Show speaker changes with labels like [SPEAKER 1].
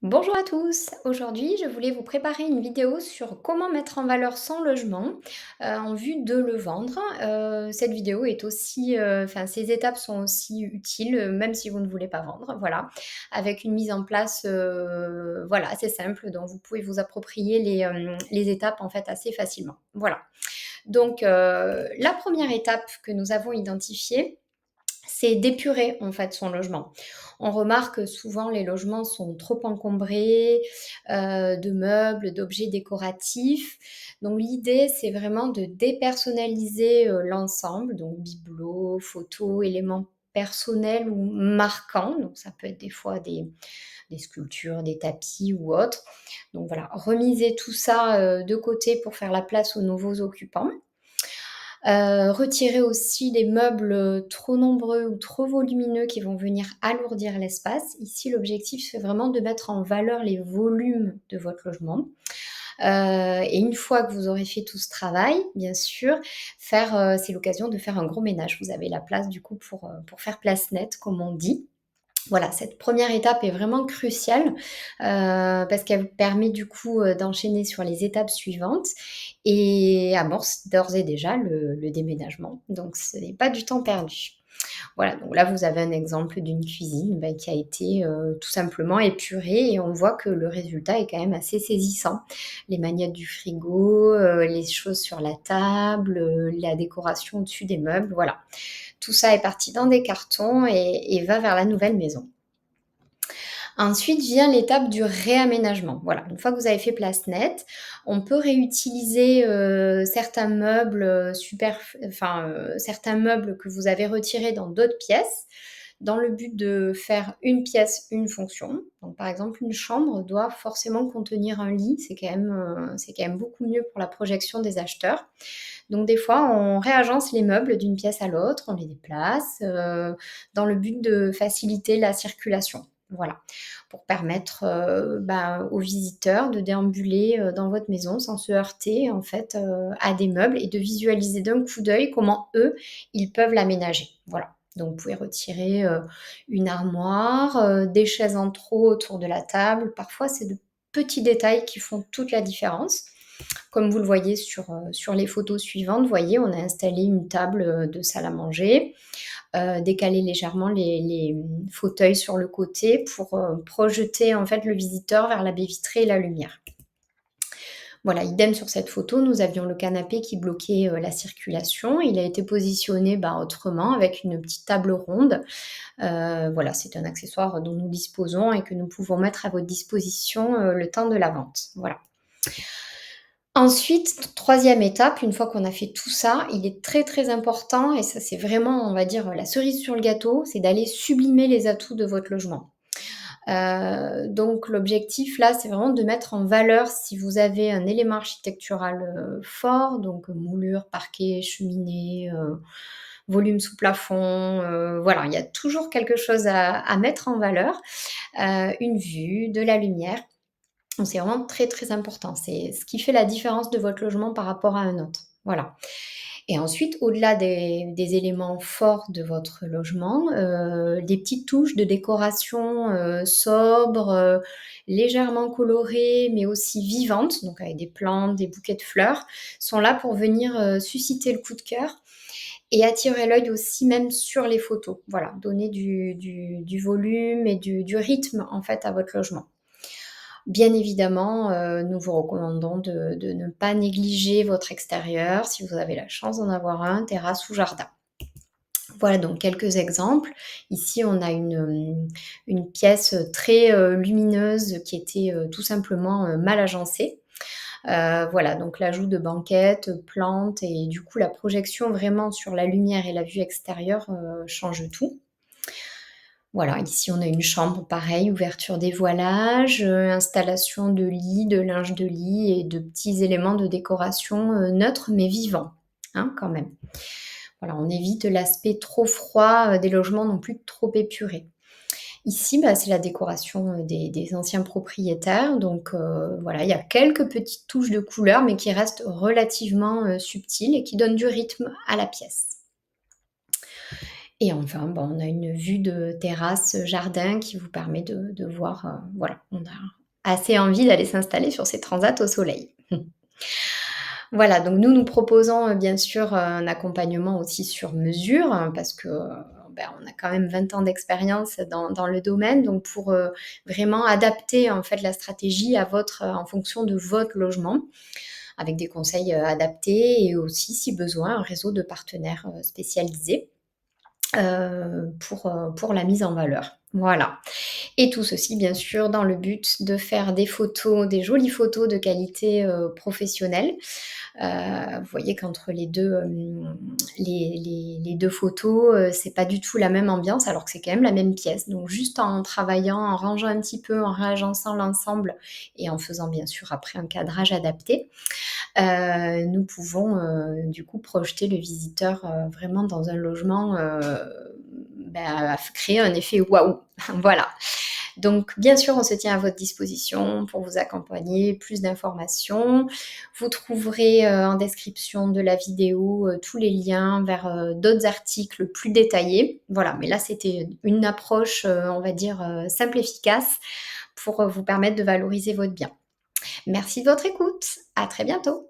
[SPEAKER 1] Bonjour à tous, aujourd'hui je voulais vous préparer une vidéo sur comment mettre en valeur son logement en vue de le vendre. Cette vidéo est aussi, enfin ces étapes sont aussi utiles même si vous ne voulez pas vendre, voilà. Avec une mise en place voilà, assez simple dont vous pouvez vous approprier les étapes en fait assez facilement. Voilà. Donc la première étape que nous avons identifiée, c'est d'épurer en fait son logement. On remarque souvent les logements sont trop encombrés, de meubles, d'objets décoratifs. Donc l'idée, c'est vraiment de dépersonnaliser, l'ensemble, donc bibelots, photos, éléments personnels ou marquants. Donc ça peut être des fois des sculptures, des tapis ou autres. Donc voilà, remiser tout ça, de côté pour faire la place aux nouveaux occupants. Retirer aussi les meubles, trop nombreux ou trop volumineux qui vont venir alourdir l'espace. Ici, l'objectif, c'est vraiment de mettre en valeur les volumes de votre logement. Et une fois que vous aurez fait tout ce travail, bien sûr, c'est l'occasion de faire un gros ménage. Vous avez la place du coup pour faire place nette, comme on dit. Voilà, cette première étape est vraiment cruciale, parce qu'elle vous permet du coup, d'enchaîner sur les étapes suivantes et amorce d'ores et déjà le déménagement. Donc ce n'est pas du temps perdu. Voilà, donc là vous avez un exemple d'une cuisine, qui a été, tout simplement épurée et on voit que le résultat est quand même assez saisissant. Les magnettes du frigo, les choses sur la table, la décoration au-dessus des meubles, voilà. Tout ça est parti dans des cartons et va vers la nouvelle maison. Ensuite vient l'étape du réaménagement. Voilà, une fois que vous avez fait place nette, on peut réutiliser, certains meubles, certains meubles que vous avez retirés dans d'autres pièces, dans le but de faire une pièce, une fonction. Donc par exemple, une chambre doit forcément contenir un lit, c'est quand même beaucoup mieux pour la projection des acheteurs. Donc des fois, on réagence les meubles d'une pièce à l'autre, on les déplace, dans le but de faciliter la circulation. Voilà, pour permettre, aux visiteurs de déambuler, dans votre maison sans se heurter en fait, à des meubles et de visualiser d'un coup d'œil comment eux, ils peuvent l'aménager. Voilà, donc vous pouvez retirer, une armoire, des chaises en trop autour de la table. Parfois, c'est de petits détails qui font toute la différence. Comme vous le voyez sur les photos suivantes, vous voyez, on a installé une table, de salle à manger, décalé légèrement les fauteuils sur le côté pour, projeter en fait le visiteur vers la baie vitrée et la lumière. Voilà, idem sur cette photo, nous avions le canapé qui bloquait, la circulation. Il a été positionné, autrement avec une petite table ronde. Voilà, c'est un accessoire dont nous disposons et que nous pouvons mettre à votre disposition, le temps de la vente. Voilà. Ensuite, troisième étape, une fois qu'on a fait tout ça, il est très, très important et ça c'est vraiment, on va dire, la cerise sur le gâteau, c'est d'aller sublimer les atouts de votre logement. Donc l'objectif là, c'est vraiment de mettre en valeur si vous avez un élément architectural, fort, donc moulure, parquet, cheminée, volume sous plafond, voilà, il y a toujours quelque chose à mettre en valeur, une vue, de la lumière. Donc c'est vraiment très, très important. C'est ce qui fait la différence de votre logement par rapport à un autre. Voilà. Et ensuite, au-delà des éléments forts de votre logement, des petites touches de décoration, sobres, légèrement colorées, mais aussi vivantes, donc avec des plantes, des bouquets de fleurs, sont là pour venir, susciter le coup de cœur et attirer l'œil aussi même sur les photos. Voilà, donner du volume et du rythme, en fait, à votre logement. Bien évidemment, nous vous recommandons de ne pas négliger votre extérieur, si vous avez la chance d'en avoir un, terrasse ou jardin. Voilà donc quelques exemples. Ici, on a une pièce, très, lumineuse qui était, tout simplement, mal agencée. Voilà, donc l'ajout de banquettes, plantes et du coup la projection vraiment sur la lumière et la vue extérieure, change tout. Voilà, ici on a une chambre pareil, ouverture des voilages, installation de lit, de linge de lit et de petits éléments de décoration, neutres mais vivants, hein, quand même. Voilà, on évite l'aspect trop froid, des logements non plus trop épurés. Ici, c'est la décoration, des anciens propriétaires donc voilà, il y a quelques petites touches de couleur mais qui restent relativement, subtiles et qui donnent du rythme à la pièce. et enfin, bon, on a une vue de terrasse, jardin qui vous permet de voir, voilà, on a assez envie d'aller s'installer sur ces transats au soleil. Voilà, donc nous, nous proposons, bien sûr, un accompagnement aussi sur mesure, hein, parce que, on a quand même 20 ans d'expérience dans le domaine, donc pour, vraiment adapter, en fait, la stratégie à votre en fonction de votre logement, avec des conseils, adaptés et aussi, si besoin, un réseau de partenaires, spécialisés, pour la mise en valeur. Voilà, et tout ceci, bien sûr, dans le but de faire des photos, des jolies photos de qualité, professionnelle. Vous voyez qu'entre les 2, les 2 photos, c'est pas du tout la même ambiance alors que c'est quand même la même pièce. Donc juste en travaillant, en rangeant un petit peu, en réagençant l'ensemble et en faisant bien sûr après un cadrage adapté, nous pouvons, du coup projeter le visiteur, vraiment dans un logement, créer un effet waouh! Voilà. Donc bien sûr, on se tient à votre disposition pour vous accompagner. Plus d'informations, vous trouverez, en description de la vidéo, tous les liens vers, d'autres articles plus détaillés. Voilà, mais là, c'était une approche, on va dire, simple, efficace pour, vous permettre de valoriser votre bien. Merci de votre écoute. À très bientôt.